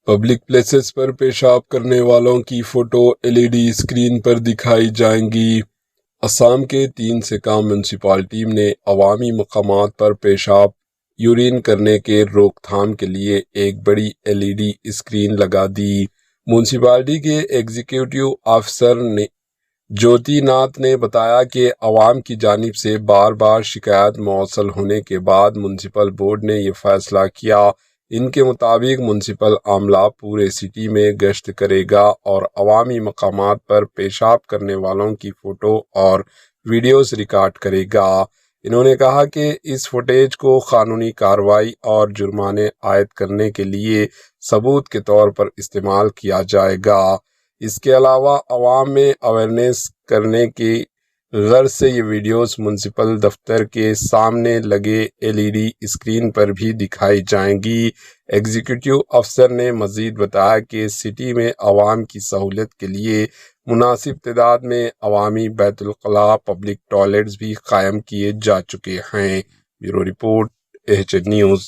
Public places پر پیشاب کرنے والوں کی فوٹو LED اسکرین پر دکھائی جائیں گی۔ آسام کے 3 سے کم میونسپلٹی نے عوامی مقامات پر پیشاب یورین کرنے کے روک تھام کے لیے ایک بڑی LED اسکرین لگا دی۔ میونسپلٹی کے ایگزیکٹو آفیسر جیوتی ناتھ نے بتایا کہ عوام کی جانب سے بار بار شکایات موصول ہونے کے بعد میونسپل بورڈ نے یہ فیصلہ کیا۔ ان کے مطابق میونسپل عملہ پورے سٹی میں گشت کرے گا اور عوامی مقامات پر پیشاب کرنے والوں کی فوٹو اور ویڈیوز ریکارڈ کرے گا۔ انہوں نے کہا کہ اس فوٹیج کو قانونی کارروائی اور جرمانے عائد کرنے کے لیے ثبوت کے طور پر استعمال کیا جائے گا۔ اس کے علاوہ عوام میں اویئرنیس کرنے کی غرض سے یہ ویڈیوز میونسپل دفتر کے سامنے لگے LED اسکرین پر بھی دکھائی جائیں گی۔ ایگزیکٹو افسر نے مزید بتایا کہ سٹی میں عوام کی سہولت کے لیے مناسب تعداد میں عوامی بیت الخلاء پبلک ٹوائلٹس بھی قائم کیے جا چکے ہیں۔ Bureau report, AHN news.